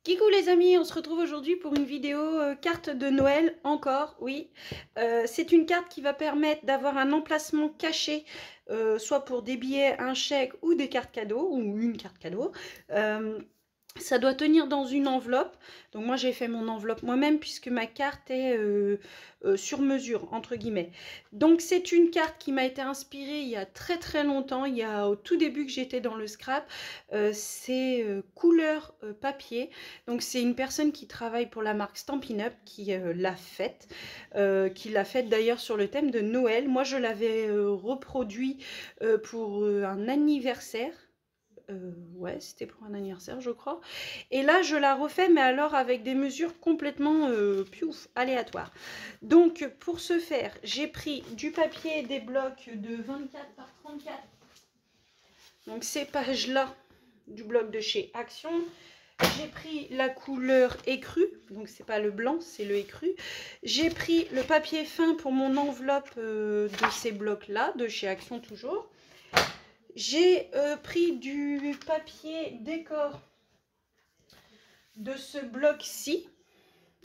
Kikou les amis, on se retrouve aujourd'hui pour une vidéo carte de Noël, encore, oui. C'est une carte qui va permettre d'avoir un emplacement caché, soit pour des billets, un chèque ou des cartes cadeaux, ou une carte cadeau. Ça doit tenir dans une enveloppe. Donc moi j'ai fait mon enveloppe moi-même puisque ma carte est sur mesure entre guillemets. Donc c'est une carte qui m'a été inspirée il y a très longtemps, il y a au tout début que j'étais dans le scrap. C'est couleur papier. Donc c'est une personne qui travaille pour la marque Stampin' Up qui l'a faite, d'ailleurs sur le thème de Noël. Moi je l'avais reproduit pour un anniversaire. Ouais, c'était pour un anniversaire, je crois. Et là, je la refais, mais alors avec des mesures complètement piouf, aléatoires. Donc, pour ce faire, j'ai pris du papier des blocs de 24 par 34. Donc, ces pages-là, du bloc de chez Action. J'ai pris la couleur écrue, donc c'est pas le blanc, c'est le écru. J'ai pris le papier fin pour mon enveloppe de ces blocs-là, de chez Action toujours. J'ai pris du papier décor de ce bloc-ci.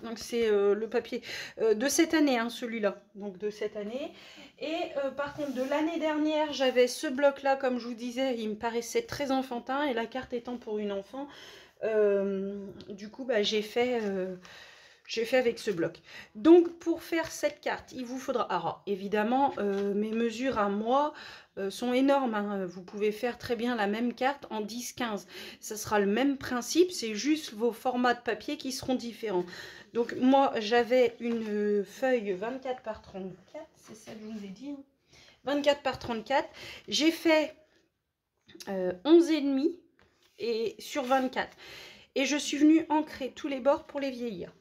Donc c'est le papier de cette année, hein, celui-là. Donc de cette année. Et par contre de l'année dernière, j'avais ce bloc-là, comme je vous disais, il me paraissait très enfantin. Et la carte étant pour une enfant, du coup, bah, j'ai fait avec ce bloc. Donc pour faire cette carte, il vous faudra, alors évidemment mes mesures à moi sont énormes, hein. Vous pouvez faire très bien la même carte en 10-15, ça sera le même principe, c'est juste vos formats de papier qui seront différents. Donc moi j'avais une feuille 24 par 34, c'est ça que je vous ai dit, hein, 24 par 34, j'ai fait 11,5 et sur 24, et je suis venue ancrer tous les bords pour les vieillir.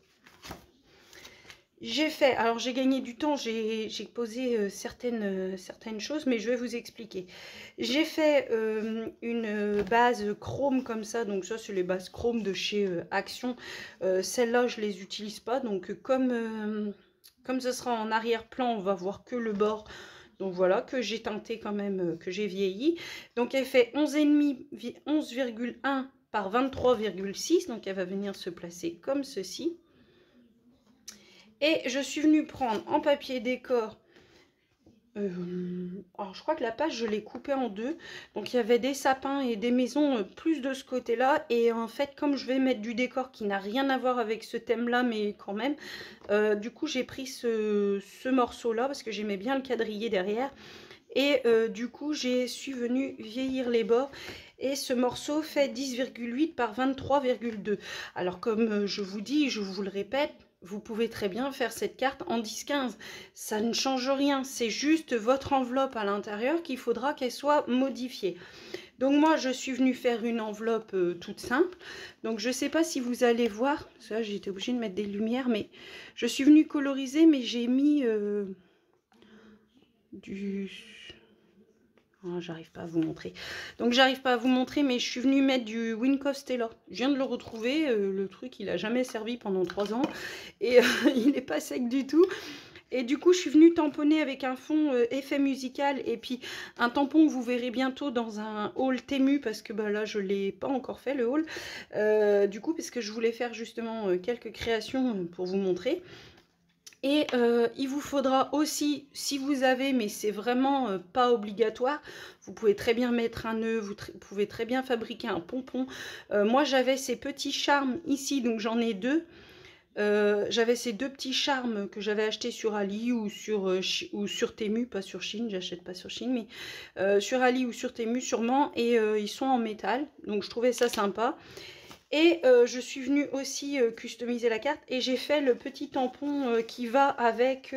J'ai fait, alors j'ai gagné du temps, j'ai posé certaines choses, mais je vais vous expliquer. J'ai fait une base chrome comme ça, donc ça c'est les bases chrome de chez Action. Celles-là je les utilise pas, donc comme ce sera en arrière-plan, on va voir que le bord. Donc voilà, que j'ai teinté quand même, que j'ai vieilli. Donc elle fait 11,1 par 23,6, donc elle va venir se placer comme ceci. Et je suis venue prendre en papier décor, alors je crois que la page je l'ai coupée en deux, donc il y avait des sapins et des maisons plus de ce côté là, et en fait comme je vais mettre du décor qui n'a rien à voir avec ce thème là, mais quand même, du coup j'ai pris ce morceau là parce que j'aimais bien le quadriller derrière, et du coup je suis venue vieillir les bords. Et ce morceau fait 10,8 par 23,2. Alors comme je vous dis, je vous le répète, vous pouvez très bien faire cette carte en 10-15. Ça ne change rien, c'est juste votre enveloppe à l'intérieur qu'il faudra qu'elle soit modifiée. Donc moi, je suis venue faire une enveloppe toute simple. Donc je ne sais pas si vous allez voir, ça j'ai été obligée de mettre des lumières, mais je suis venue coloriser, mais j'ai mis du... Oh, j'arrive pas à vous montrer. Donc j'arrive pas à vous montrer, mais je suis venue mettre du Wink of Stella. Je viens de le retrouver. Le truc, il a jamais servi pendant 3 ans. Et il n'est pas sec du tout. Et du coup, je suis venue tamponner avec un fond effet musical. Et puis un tampon que vous verrez bientôt dans un haul Temu. Parce que bah, là, je ne l'ai pas encore fait, le haul. Du coup, parce que je voulais faire justement quelques créations pour vous montrer. Et il vous faudra aussi, si vous avez, mais c'est vraiment pas obligatoire, vous pouvez très bien mettre un nœud, vous pouvez très bien fabriquer un pompon. Moi j'avais ces petits charmes ici, donc j'en ai deux. J'avais ces deux petits charmes que j'avais achetés sur Ali ou sur Temu, pas sur Chine, j'achète pas sur Chine, mais sur Ali ou sur Temu sûrement, et ils sont en métal, donc je trouvais ça sympa. Et je suis venue aussi customiser la carte, et j'ai fait le petit tampon qui va avec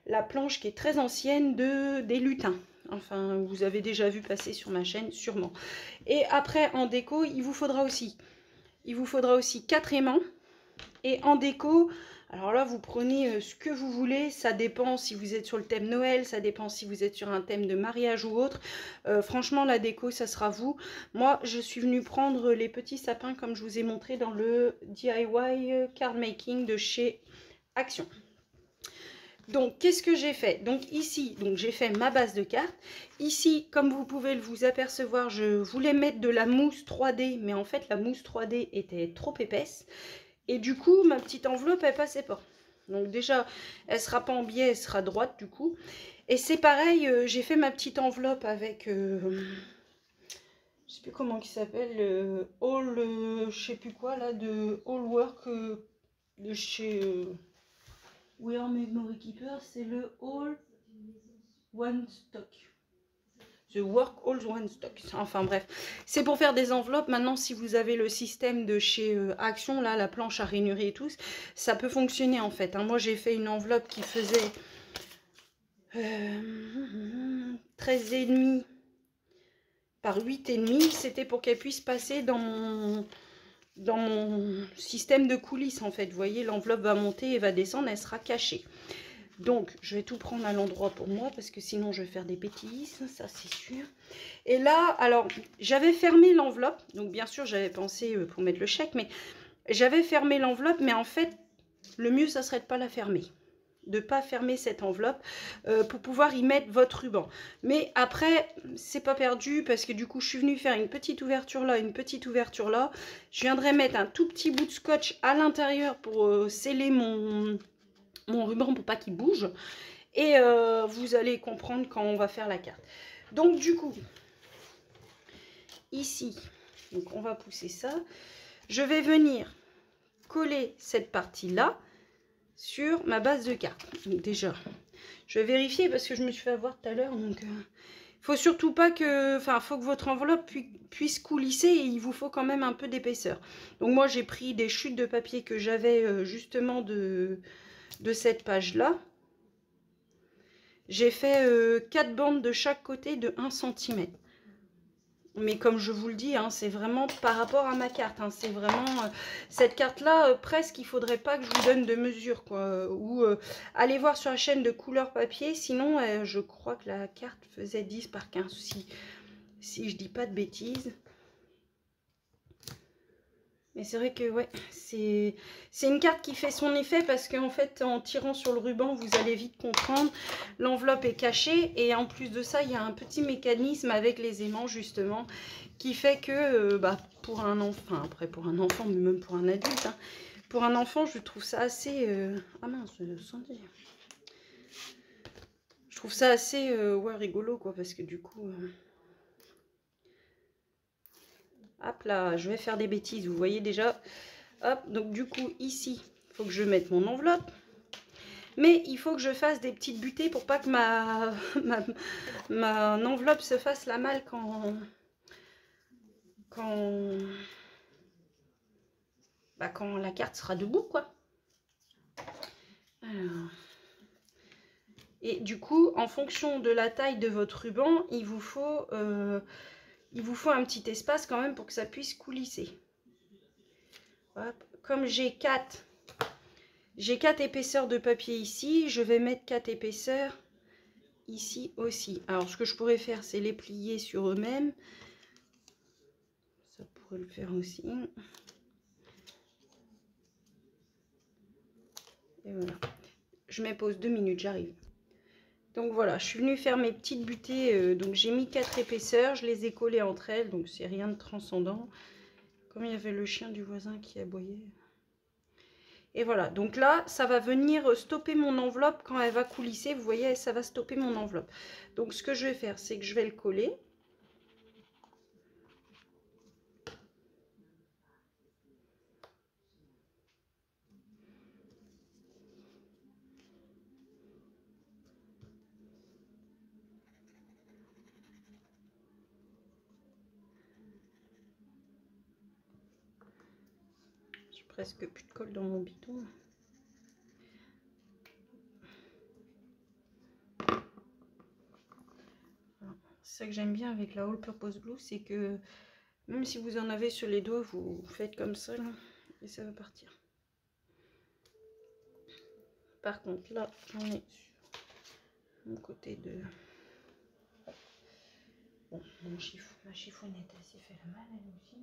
la planche qui est très ancienne des lutins. Enfin, vous avez déjà vu passer sur ma chaîne, sûrement. Et après, en déco, il vous faudra aussi 4 aimants. Et en déco, alors là, vous prenez ce que vous voulez. Ça dépend si vous êtes sur le thème Noël, ça dépend si vous êtes sur un thème de mariage ou autre. Franchement, la déco, ça sera vous. Moi, je suis venue prendre les petits sapins comme je vous ai montré dans le DIY card making de chez Action. Donc, qu'est-ce que j'ai fait? Donc, ici, j'ai fait ma base de carte. Ici, comme vous pouvez vous apercevoir, je voulais mettre de la mousse 3D, mais en fait, la mousse 3D était trop épaisse. Et du coup, ma petite enveloppe, elle passait pas. Donc déjà, elle sera pas en biais, elle sera droite du coup. Et c'est pareil, j'ai fait ma petite enveloppe avec, je sais plus comment il s'appelle, All, je sais plus quoi là, de All Work, de chez We Are Memory Keeper, c'est le All One Stock. The Work All One Stock. Enfin bref, c'est pour faire des enveloppes. Maintenant, si vous avez le système de chez Action, là, la planche à ranurer et tout, ça peut fonctionner en fait. Hein. Moi, j'ai fait une enveloppe qui faisait 13,5 par 8,5. C'était pour qu'elle puisse passer dans mon système de coulisses en fait. Vous voyez, l'enveloppe va monter et va descendre, elle sera cachée. Donc, je vais tout prendre à l'endroit pour moi parce que sinon, je vais faire des bêtises, ça c'est sûr. Et là, alors, j'avais fermé l'enveloppe. Donc, bien sûr, j'avais pensé pour mettre le chèque, mais j'avais fermé l'enveloppe. Mais en fait, le mieux, ça serait de ne pas la fermer. De ne pas fermer cette enveloppe pour pouvoir y mettre votre ruban. Mais après, c'est pas perdu parce que du coup, je suis venue faire une petite ouverture là, une petite ouverture là. Je viendrai mettre un tout petit bout de scotch à l'intérieur pour sceller mon ruban pour pas qu'il bouge. Et vous allez comprendre quand on va faire la carte. Donc du coup, ici, donc on va pousser ça. Je vais venir coller cette partie-là sur ma base de carte. Donc déjà, je vais vérifier parce que je me suis fait avoir tout à l'heure. Donc, faut surtout pas que... Enfin, faut que votre enveloppe puisse coulisser et il vous faut quand même un peu d'épaisseur. Donc moi, j'ai pris des chutes de papier que j'avais justement de cette page-là. J'ai fait 4 bandes de chaque côté de 1 cm. Mais comme je vous le dis, hein, c'est vraiment par rapport à ma carte. Hein, c'est vraiment cette carte-là, presque il faudrait pas que je vous donne de mesure, quoi. Ou allez voir sur la chaîne de couleur papier. Sinon, je crois que la carte faisait 10 par 15. Si je dis pas de bêtises. Mais c'est vrai que ouais, c'est une carte qui fait son effet parce qu'en fait, en tirant sur le ruban, vous allez vite comprendre. L'enveloppe est cachée et en plus de ça, il y a un petit mécanisme avec les aimants justement qui fait que pour un enfant, enfin après pour un enfant, mais même pour un adulte, hein, pour un enfant, je trouve ça assez... Ah mince, santé. Je trouve ça assez ouais, rigolo quoi parce que du coup... Hop là, je vais faire des bêtises, vous voyez déjà. Hop, donc du coup, ici, il faut que je mette mon enveloppe. Mais il faut que je fasse des petites butées pour pas que ma enveloppe se fasse la malle quand la carte sera debout, quoi. Alors. Et du coup, en fonction de la taille de votre ruban, il vous faut un petit espace quand même pour que ça puisse coulisser. Hop. Comme j'ai 4 épaisseurs de papier ici, je vais mettre 4 épaisseurs ici aussi. Alors, ce que je pourrais faire, c'est les plier sur eux-mêmes. Ça pourrait le faire aussi. Et voilà. Je me pose 2 minutes, j'arrive. Donc voilà, je suis venue faire mes petites butées. Donc j'ai mis 4 épaisseurs, je les ai collées entre elles, donc c'est rien de transcendant. Comme il y avait le chien du voisin qui aboyait. Et voilà, donc là, ça va venir stopper mon enveloppe quand elle va coulisser. Vous voyez, ça va stopper mon enveloppe. Donc ce que je vais faire, c'est que je vais le coller. J'ai presque plus de colle dans mon bidon. C'est ça que j'aime bien avec la All Purpose Glue, c'est que même si vous en avez sur les doigts, vous faites comme ça là, et ça va partir. Par contre là, j'en ai sur mon côté de... Bon, ma chiffonnette, elle s'est fait le mal elle aussi.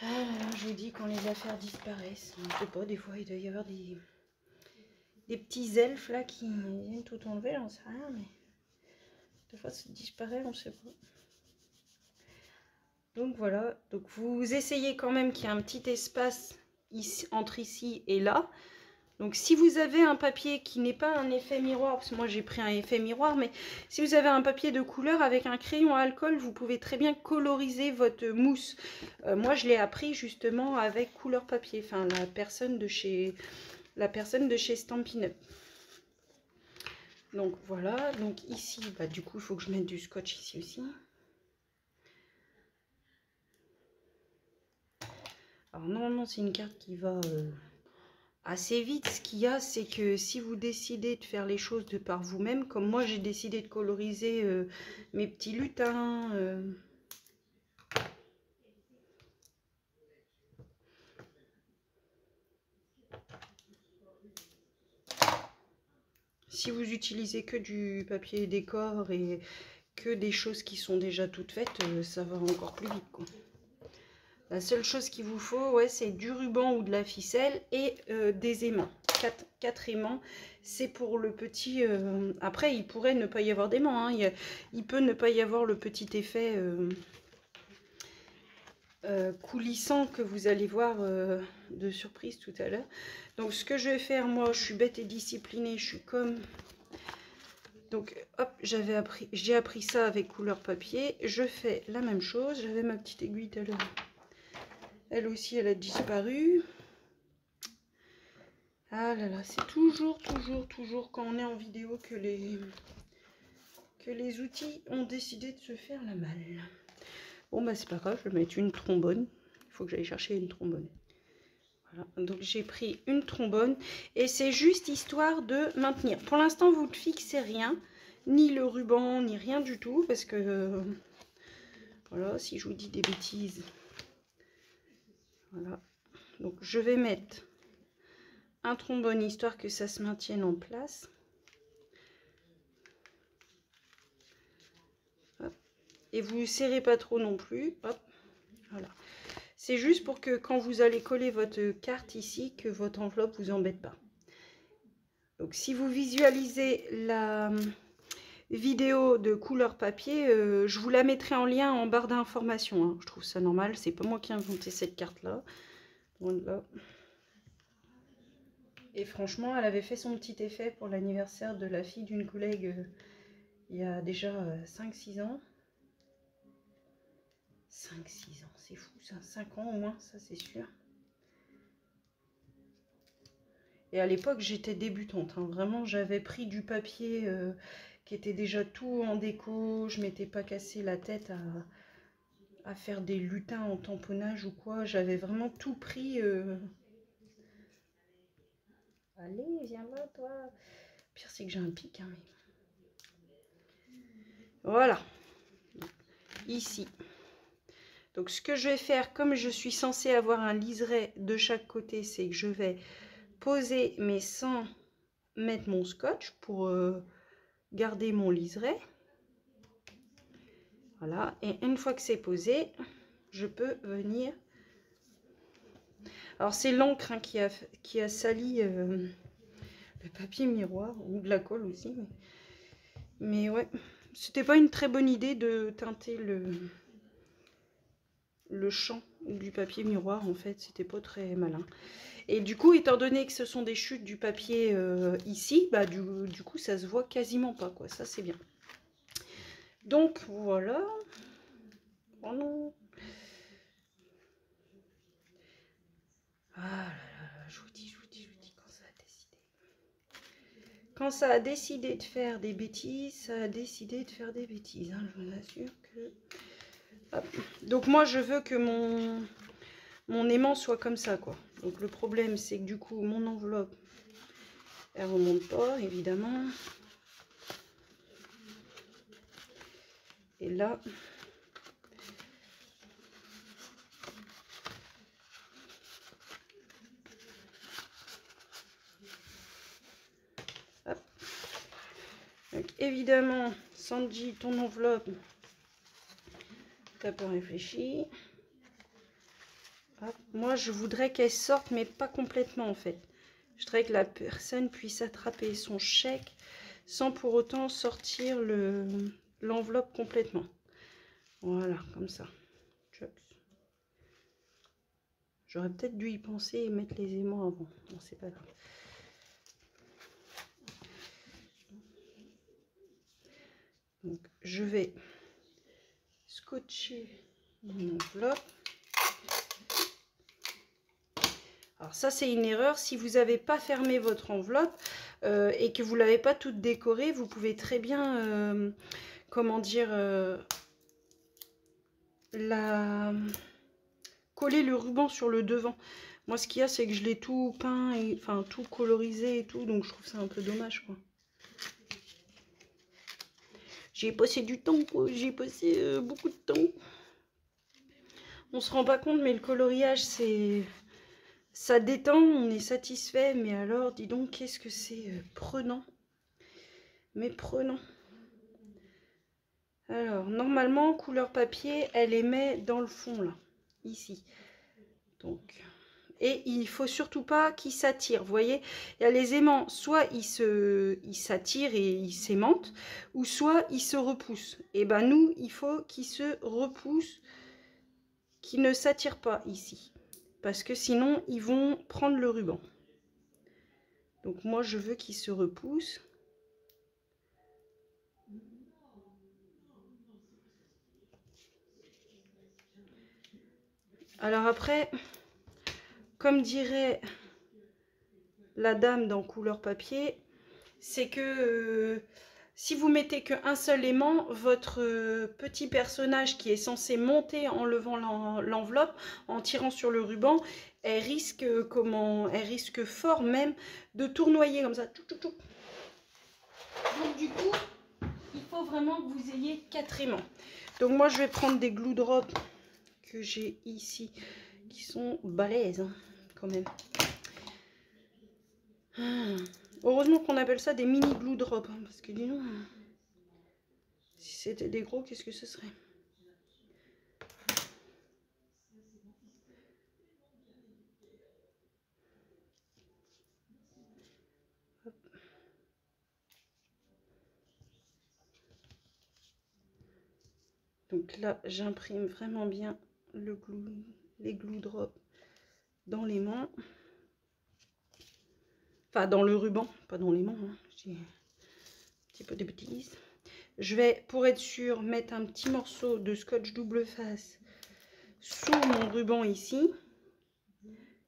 Ah là là, je vous dis quand les affaires disparaissent, je sais pas, des fois il doit y avoir des petits elfes là qui viennent tout enlever, j'en sais rien, mais des fois ça disparaît, on sait pas. Donc voilà, donc vous essayez quand même qu'il y ait un petit espace ici, entre ici et là. Donc si vous avez un papier qui n'est pas un effet miroir, parce que moi j'ai pris un effet miroir, mais si vous avez un papier de couleur avec un crayon à alcool, vous pouvez très bien coloriser votre mousse. Moi je l'ai appris justement avec couleur papier, enfin la personne de chez Stampin' Up. Donc voilà, donc ici, bah, du coup il faut que je mette du scotch ici aussi. Alors normalement c'est une carte qui va assez vite. Ce qu'il y a, c'est que si vous décidez de faire les choses de par vous-même, comme moi j'ai décidé de coloriser mes petits lutins, si vous utilisez que du papier décor et que des choses qui sont déjà toutes faites, ça va encore plus vite, quoi. La seule chose qu'il vous faut, ouais, c'est du ruban ou de la ficelle et des aimants. 4 aimants, c'est pour le petit... Après, il pourrait ne pas y avoir d'aimants, hein. Il peut ne pas y avoir le petit effet coulissant que vous allez voir de surprise tout à l'heure. Donc, ce que je vais faire, moi, je suis bête et disciplinée, je suis comme... Donc, hop, j'ai appris ça avec couleur papier. Je fais la même chose. J'avais ma petite aiguille tout à l'heure. Elle aussi, elle a disparu. Ah là là, c'est toujours quand on est en vidéo que les outils ont décidé de se faire la malle. Bon, bah c'est pas grave, je vais mettre une trombone. Il faut que j'aille chercher une trombone. Voilà, donc j'ai pris une trombone. Et c'est juste histoire de maintenir. Pour l'instant, vous ne fixez rien. Ni le ruban, ni rien du tout. Parce que... voilà, si je vous dis des bêtises... Voilà. Donc je vais mettre un trombone histoire que ça se maintienne en place. Hop. Et vous ne serrez pas trop non plus. Hop. Voilà. C'est juste pour que quand vous allez coller votre carte ici, que votre enveloppe vous embête pas. Donc si vous visualisez la vidéo de couleur papier, je vous la mettrai en lien en barre d'informations, hein. Je trouve ça normal, c'est pas moi qui ai inventé cette carte là. Voilà. Et franchement, elle avait fait son petit effet pour l'anniversaire de la fille d'une collègue il y a déjà 5-6 ans. 5-6 ans, c'est fou ça, 5 ans au moins, ça c'est sûr. Et à l'époque, j'étais débutante, hein. Vraiment, j'avais pris du papier qui était déjà tout en déco. Je m'étais pas cassé la tête à faire des lutins en tamponnage ou quoi. J'avais vraiment tout pris. Allez, viens là, toi. Le pire, c'est que j'ai un pic, hein, mais... Voilà. Ici. Donc, ce que je vais faire, comme je suis censée avoir un liseré de chaque côté, c'est que je vais poser, mais sans mettre mon scotch pour garder mon liseré. Voilà, et une fois que c'est posé, je peux venir... Alors c'est l'encre, hein, qui a sali le papier miroir, ou de la colle aussi. Mais ouais, c'était pas une très bonne idée de teinter le champ du papier miroir, en fait, c'était pas très malin. Et du coup, étant donné que ce sont des chutes du papier ici, bah du coup ça se voit quasiment pas, quoi. Ça c'est bien. Donc voilà. Oh non. Ah là là, je vous dis, quand ça a décidé. Quand ça a décidé de faire des bêtises, ça a décidé de faire des bêtises, hein, je vous assure que... Hop. Donc moi, je veux que mon aimant soit comme ça, quoi. Donc le problème, c'est que du coup, mon enveloppe, elle remonte pas, évidemment. Et là... Hop. Donc évidemment, Sanji, ton enveloppe, t'as pas réfléchi. Hop. Moi, je voudrais qu'elle sorte, mais pas complètement, en fait. Je voudrais que la personne puisse attraper son chèque sans pour autant sortir l'enveloppe complètement. Voilà, comme ça. J'aurais peut-être dû y penser et mettre les aimants avant. Non, c'est pas grave. Donc, je vais scotcher mon enveloppe. Alors ça, c'est une erreur. Si vous n'avez pas fermé votre enveloppe et que vous ne l'avez pas toute décorée, vous pouvez très bien, comment dire, coller le ruban sur le devant. Moi, ce qu'il y a, c'est que je l'ai tout peint, et, enfin tout colorisé et tout, donc je trouve ça un peu dommage, quoi. J'ai passé du temps, quoi. J'ai passé beaucoup de temps. On se rend pas compte, mais le coloriage, c'est... Ça détend, on est satisfait, mais alors, dis donc, qu'est-ce que c'est prenant. Mais prenant. Alors, normalement, couleur papier, elle les met dans le fond, là. Ici. Donc... Et il faut surtout pas qu'ils s'attirent. Vous voyez, il y a les aimants, soit ils s'attirent et ils s'aimantent, ou soit ils se repoussent. Et ben nous, il faut qu'ils se repoussent, qu'ils ne s'attirent pas ici. Parce que sinon, ils vont prendre le ruban. Donc moi, je veux qu'ils se repoussent. Alors après, comme dirait la dame dans couleur papier, c'est que si vous mettez qu'un seul aimant, votre petit personnage qui est censé monter en levant l'enveloppe, en tirant sur le ruban, elle risque fort même de tournoyer comme ça. Donc du coup, il faut vraiment que vous ayez 4 aimants. Donc moi je vais prendre des glue drops que j'ai ici, qui sont balèzes hein, quand même. Heureusement qu'on appelle ça des mini glue drops, hein, parce que dis donc, si c'était des gros, qu'est-ce que ce serait? Hop. Donc là, j'imprime vraiment bien les glue drops dans les mains. Enfin, dans le ruban, pas dans les mains. Hein. J'ai un petit peu de bêtises. Je vais, pour être sûr, mettre un petit morceau de scotch double face sous mon ruban ici.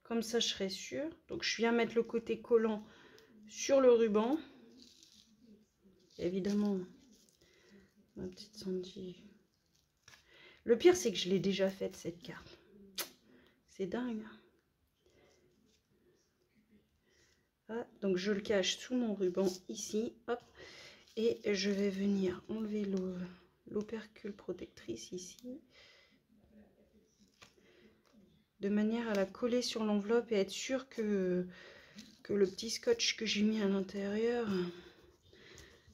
Comme ça, je serai sûre. Donc, je viens mettre le côté collant sur le ruban. Évidemment, ma petite Sandy. Le pire, c'est que je l'ai déjà faite, cette carte. C'est dingue. Ah, donc, je le cache sous mon ruban ici. Hop. Et je vais venir enlever l'opercule protectrice ici. De manière à la coller sur l'enveloppe et être sûr que le petit scotch que j'ai mis à l'intérieur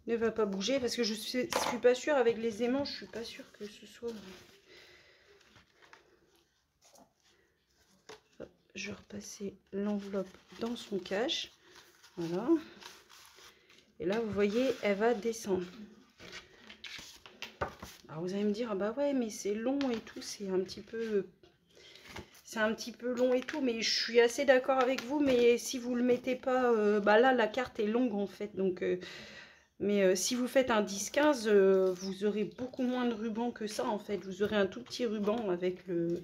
ne va pas bouger. Parce que je suis pas sûre, avec les aimants, je suis pas sûre que ce soit... Hop, je vais repasser l'enveloppe dans son cache. Voilà. Et là, vous voyez, elle va descendre. Alors, vous allez me dire, ah bah ouais, mais c'est long et tout, c'est un petit peu long et tout, mais je suis assez d'accord avec vous. Mais si vous le mettez pas, bah là, la carte est longue en fait. Donc, si vous faites un 10-15, vous aurez beaucoup moins de ruban que ça en fait. Vous aurez un tout petit ruban avec le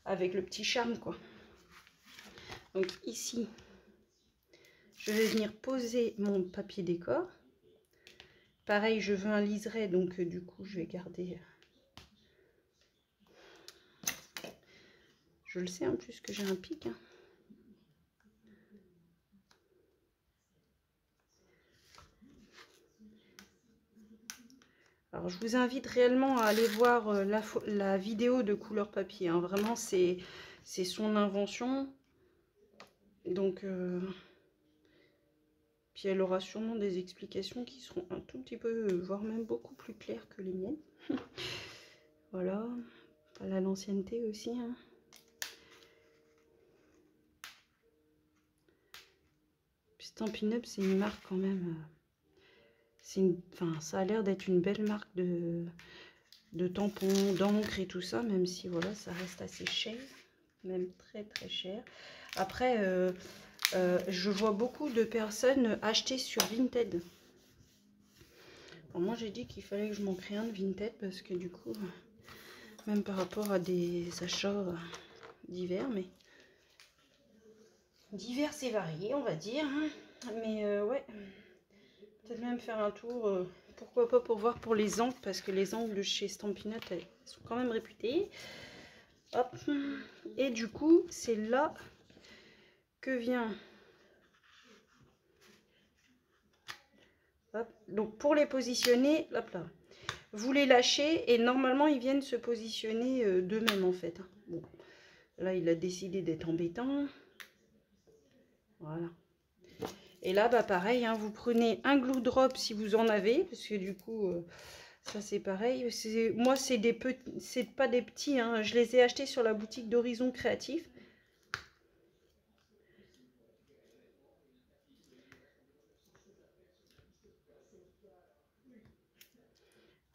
petit charme, quoi. Donc ici, je vais venir poser mon papier décor. Pareil, je veux un liseré, donc du coup, je vais garder... Je le sais en plus que j'ai un pic. Hein. Alors, je vous invite réellement à aller voir la vidéo de couleur papier. Hein. Vraiment, c'est son invention. Donc, puis elle aura sûrement des explications qui seront un tout petit peu, voire même beaucoup plus claires que les miennes. Voilà. Elle a l'ancienneté aussi. Hein. Stampin' Up, c'est une marque quand même. Enfin, ça a l'air d'être une belle marque de tampons, d'encre et tout ça, même si voilà, ça reste assez cher, même très très cher. Après, je vois beaucoup de personnes acheter sur Vinted. Alors moi, j'ai dit qu'il fallait que je m'en crée un de Vinted parce que du coup, même par rapport à des achats divers, mais divers et variés, on va dire. Hein. Mais ouais, peut-être même faire un tour, pourquoi pas pour voir pour les angles, parce que les angles de chez Stampin' Up, elles sont quand même réputées. Hop. Et du coup, c'est là que vient... Hop. Donc pour les positionner, hop là, vous les lâchez et normalement ils viennent se positionner d'eux-mêmes en fait. Bon, là il a décidé d'être embêtant. Voilà. Et là, bah pareil, hein, vous prenez un glue drop si vous en avez, parce que du coup, ça c'est pareil. Moi, c'est pas des petits, hein, je les ai achetés sur la boutique d'Horizon Créatif.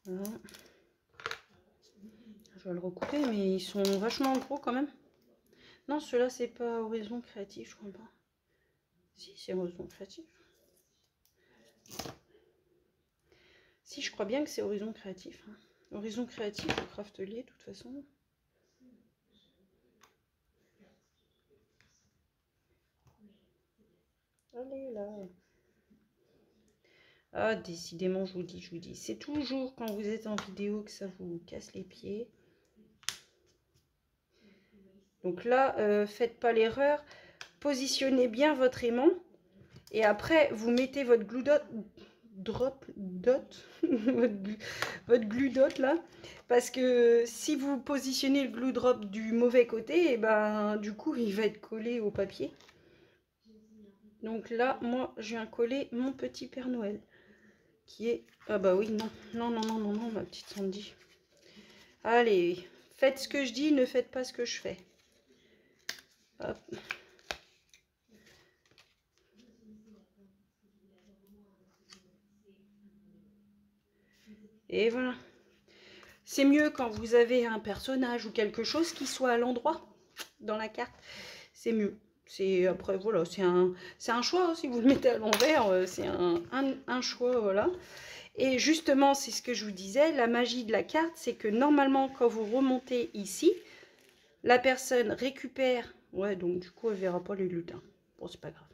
Voilà. Je vais le recouper, mais ils sont vachement gros quand même. Non, ceux-là, c'est pas Horizon Créatif, je crois pas. Si, c'est Horizon Créatif. Si, je crois bien que c'est Horizon Créatif. Hein. Horizon Créatif ou Craftelier, de toute façon. Allez, là. Ah, décidément, je vous dis. C'est toujours quand vous êtes en vidéo que ça vous casse les pieds. Donc là, faites pas l'erreur. Positionnez bien votre aimant. Et après, vous mettez votre glue dot, votre glue dot là. Parce que si vous positionnez le glue drop du mauvais côté, et ben du coup, il va être collé au papier. Donc là, moi, je viens coller mon petit Père Noël. Qui est... Ah bah oui, non, ma petite Sandy. Allez, faites ce que je dis, ne faites pas ce que je fais. Hop. Et voilà. C'est mieux quand vous avez un personnage ou quelque chose qui soit à l'endroit dans la carte. C'est mieux. Après, voilà, c'est un choix. Hein, si vous le mettez à l'envers, c'est un choix, voilà. Et justement, c'est ce que je vous disais, la magie de la carte, c'est que normalement, quand vous remontez ici, la personne récupère... Ouais, donc du coup, elle ne verra pas les lutins. Bon, c'est pas grave.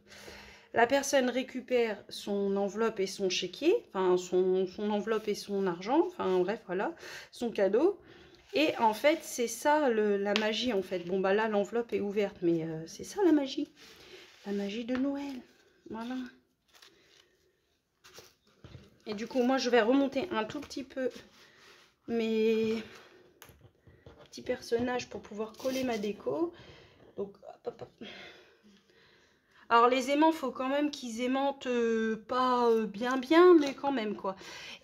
La personne récupère son enveloppe et son chéquier, enfin son enveloppe et son argent, enfin bref, voilà, son cadeau. Et en fait, c'est ça la magie en fait. Bon, bah là, l'enveloppe est ouverte, mais c'est ça la magie de Noël. Voilà. Et du coup, moi, je vais remonter un tout petit peu mes petits personnages pour pouvoir coller ma déco. Donc, hop, hop, hop. Alors les aimants, faut quand même qu'ils aimantent pas bien, mais quand même quoi.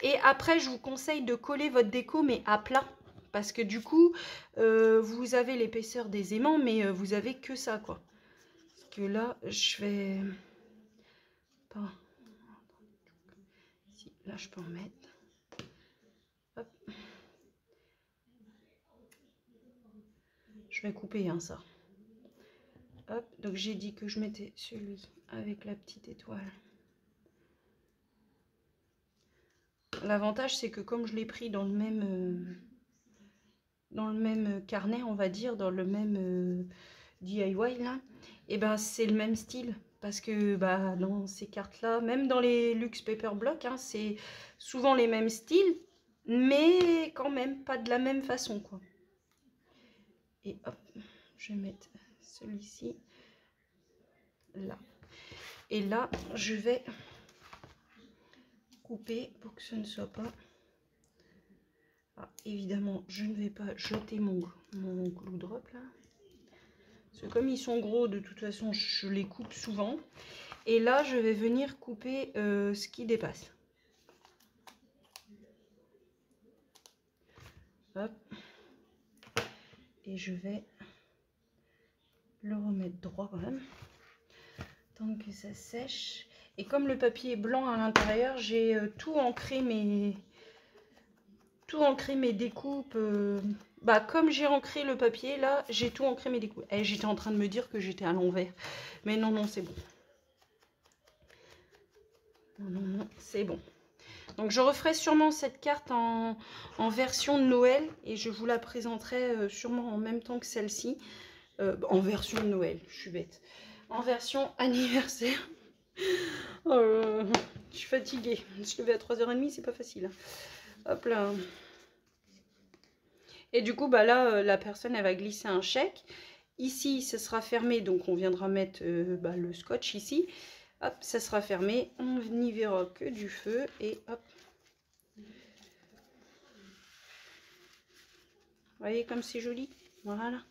Et après, je vous conseille de coller votre déco, mais à plat. Parce que du coup, vous avez l'épaisseur des aimants, mais vous avez que ça quoi. Parce que là, je vais... Pas... Si, là, je peux en mettre. Hop. Je vais couper hein, ça. Hop, donc j'ai dit que je mettais celui avec la petite étoile. L'avantage, c'est que comme je l'ai pris dans le même carnet, on va dire, dans le même DIY, là, et ben c'est le même style. Parce que bah, dans ces cartes-là, même dans les Luxe Paper Block, hein, c'est souvent les mêmes styles, mais quand même pas de la même façon, quoi. Et hop, je vais mettre celui-ci là. Et là, je vais couper pour que ce ne soit pas... Ah, évidemment, je ne vais pas jeter mon glue drop là. Parce que comme ils sont gros, de toute façon, je les coupe souvent. Et là, je vais venir couper ce qui dépasse. Hop. Et je vais le remettre droit quand même. Tant que ça sèche. Et comme le papier est blanc à l'intérieur, j'ai tout ancré mes découpes. Bah, comme j'ai ancré le papier, là, j'ai tout ancré mes découpes. Et j'étais en train de me dire que j'étais à l'envers. Mais non, non, c'est bon. Non, non, non, c'est bon. Donc je referai sûrement cette carte en version de Noël et je vous la présenterai sûrement en même temps que celle-ci. En version de Noël, je suis bête. En version anniversaire. Je suis fatiguée. Se lever à 3h30, c'est pas facile. Hop là. Et du coup, bah là, la personne, elle va glisser un chèque. Ici, ce sera fermé, donc on viendra mettre le scotch ici. Hop, ça sera fermé. On n'y verra que du feu et hop. Vous voyez comme c'est joli? Voilà.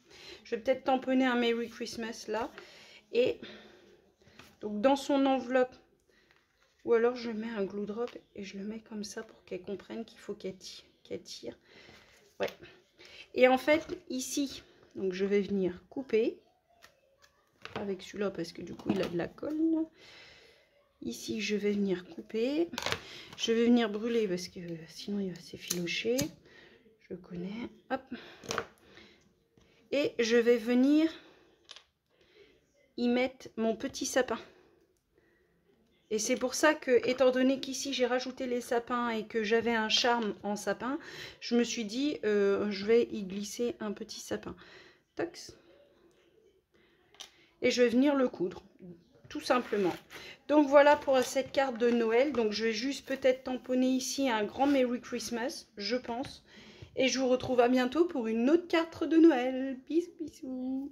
Je vais peut-être tamponner un Merry Christmas là. Et donc dans son enveloppe, ou alors je mets un glue drop et je le mets comme ça pour qu'elle comprenne qu'il faut qu'elle tire. Ouais. Et en fait, ici, donc je vais venir couper avec celui-là parce que du coup il a de la colle. Ici, je vais venir couper. Je vais venir brûler parce que sinon il va s'effilocher. Je connais. Hop. Et je vais venir y mettre mon petit sapin. Et c'est pour ça que, étant donné qu'ici j'ai rajouté les sapins et que j'avais un charme en sapin, je me suis dit, je vais y glisser un petit sapin. Tox. Et je vais venir le coudre, tout simplement. Donc voilà pour cette carte de Noël. Donc je vais juste peut-être tamponner ici un grand Merry Christmas, je pense. Et je vous retrouve à bientôt pour une autre carte de Noël. Bisous, bisous.